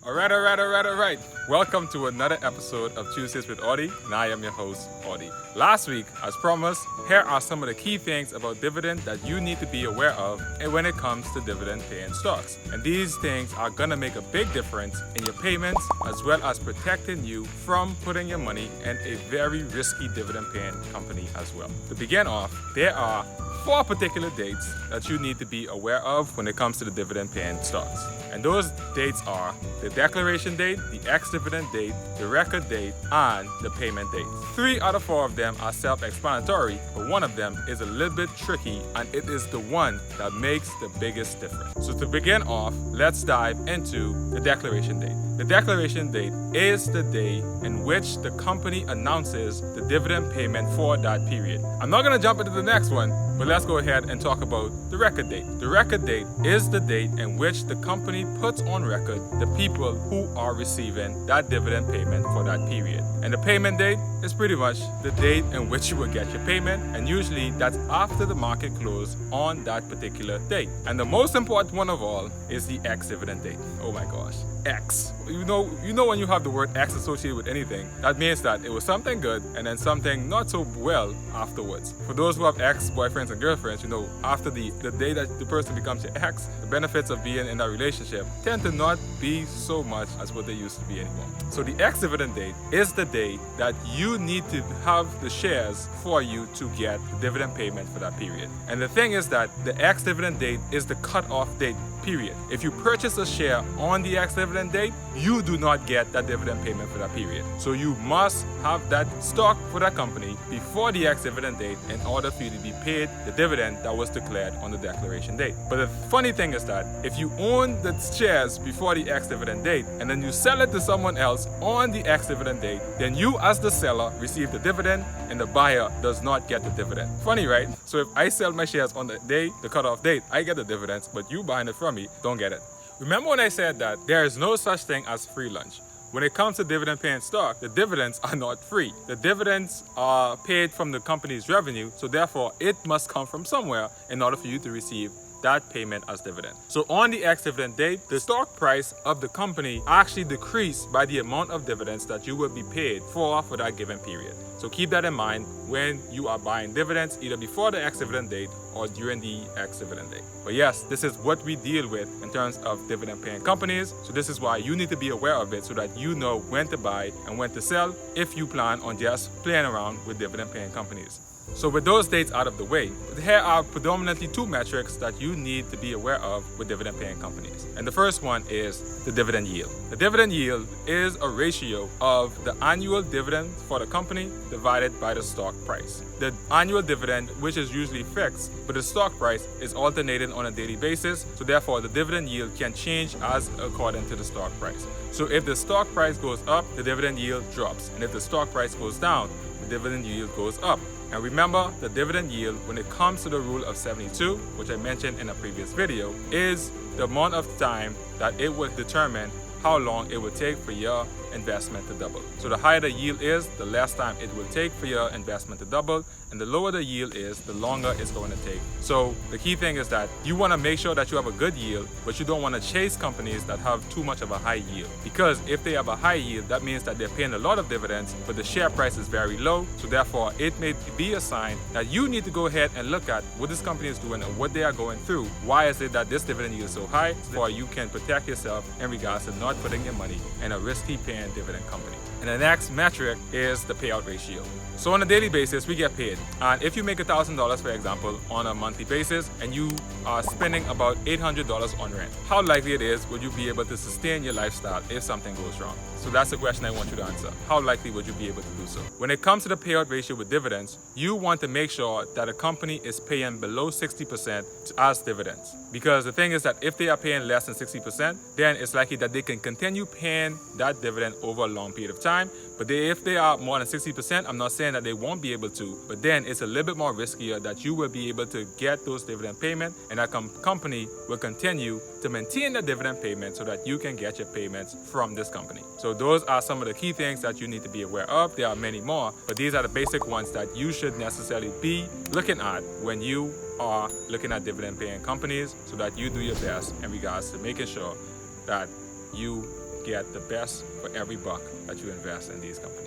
All right. Welcome to another episode of Tuesdays with Audi, and I am your host, Audi. Last week, as promised, here are some of the key things about dividend that you need to be aware of when it comes to dividend paying stocks. And these things are gonna make a big difference in your payments, as well as protecting you from putting your money in a very risky dividend paying company as well. To begin off, there are 4 particular dates that you need to be aware of when it comes to the dividend paying stocks. And those dates are the declaration date, the ex-dividend date, the record date, and the payment date. 3 out of 4 of them are self-explanatory, but one of them is a little bit tricky, and it is the one that makes the biggest difference. So to begin off, let's dive into the declaration date. The declaration date is the day in which the company announces the dividend payment for that period. I'm not going to jump into the next one, but let's go ahead and talk about the record date. The record date is the date in which the company puts on record the people who are receiving that dividend payment for that period. And the payment date is pretty much the date in which you will get your payment, and usually that's after the market close on that particular date. And the most important one of all is the ex-dividend date. Oh my gosh, X. You know when you have the word X associated with anything, that means that it was something good and then something not so well afterwards. For those who have ex-boyfriends and girlfriends, after the day that the person becomes your ex, the benefits of being in that relationship tend to not be so much as what they used to be anymore. So the ex-dividend date is the day that you need to have the shares for you to get the dividend payment for that period. And the thing is that the ex-dividend date is the cutoff date, period. If you purchase a share on the ex-dividend date, you do not get that dividend payment for that period. So you must have that stock for that company before the ex-dividend date in order for you to be paid the dividend that was declared on the declaration date. But the funny thing is that if you own the shares before the ex-dividend date and then you sell it to someone else on the ex-dividend date, then you as the seller receive the dividend and the buyer does not get the dividend. Funny, right? So if I sell my shares on the day, the cutoff date, I get the dividends, but you buying it from me don't get it. Remember when I said that there is no such thing as free lunch? When it comes to dividend paying stock, the dividends are not free. The dividends are paid from the company's revenue, so therefore it must come from somewhere in order for you to receive that payment as dividend. So on the ex-dividend date, the stock price of the company actually decreased by the amount of dividends that you will be paid for that given period. So keep that in mind when you are buying dividends, either before the ex-dividend date or during the ex-dividend date. But yes, this is what we deal with in terms of dividend paying companies. So this is why you need to be aware of it so that you know when to buy and when to sell if you plan on just playing around with dividend paying companies. So with those dates out of the way, here are predominantly 2 metrics that you need to be aware of with dividend paying companies. And the first one is the dividend yield. The dividend yield is a ratio of the annual dividend for the company divided by the stock price. The annual dividend, which is usually fixed, but the stock price is alternating on a daily basis, so therefore the dividend yield can change as according to the stock price. So if the stock price goes up, the dividend yield drops, and if the stock price goes down, the dividend yield goes up. And remember, the dividend yield, when it comes to the rule of 72, which I mentioned in a previous video, is the amount of time that it would determine how long it would take for your investment to double. So the higher the yield is, the less time it will take for your investment to double, and the lower the yield is, the longer it's going to take. So the key thing is that you want to make sure that you have a good yield, but you don't want to chase companies that have too much of a high yield. Because if they have a high yield, that means that they're paying a lot of dividends, but the share price is very low. So therefore, it may be a sign that you need to go ahead and look at what this company is doing and what they are going through. Why is it that this dividend yield is so high? So you can protect yourself in regards to not putting your money in a risky paying dividend company. And the next metric is the payout ratio. So on a daily basis, we get paid. And if you make $1,000, for example, on a monthly basis, and you are spending about $800 on rent, how likely it is would you be able to sustain your lifestyle if something goes wrong? So that's the question I want you to answer. How likely would you be able to do so? When it comes to the payout ratio with dividends, you want to make sure that a company is paying below 60% as dividends. Because the thing is that if they are paying less than 60%, then it's likely that they can continue paying that dividend over a long period of time. But if they are more than 60%, I'm not saying that they won't be able to, but then it's a little bit more riskier that you will be able to get those dividend payments, and that company will continue to maintain the dividend payment so that you can get your payments from this company. So those are some of the key things that you need to be aware of. There are many more, but these are the basic ones that you should necessarily be looking at when you are looking at dividend paying companies, so that you do your best in regards to making sure that you get the best for every buck that you invest in these companies.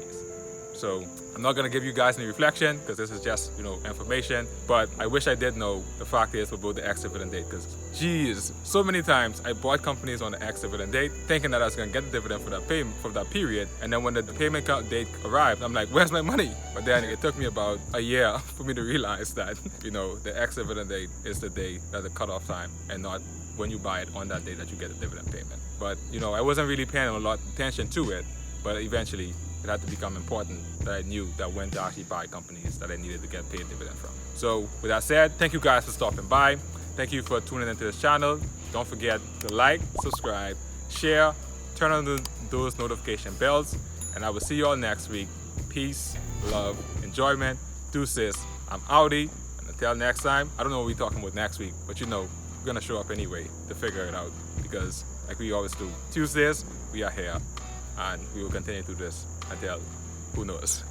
So I'm not gonna give you guys any reflection because this is just, information, but I wish I did know the fact is about the ex-dividend date, because geez, so many times I bought companies on the ex-dividend date thinking that I was gonna get the dividend for that payment for that period, and then when the payment date arrived, I'm like, where's my money? But then it took me about a year for me to realize that, the ex-dividend date is the day that's the cutoff time and not when you buy it on that day that you get the dividend payment. But, I wasn't really paying a lot of attention to it, but eventually it had to become important that I knew that when to actually buy companies that I needed to get paid dividend from. So with that said, thank you guys for stopping by. Thank you for tuning into this channel. Don't forget to like, subscribe, share, turn on those notification bells, and I will see you all next week. Peace, love, enjoyment. Deuces. I'm Audi, and until next time, I don't know what we're talking about next week, but we're gonna show up anyway to figure it out, because like we always do, Tuesdays, we are here, and we will continue to do this until who knows.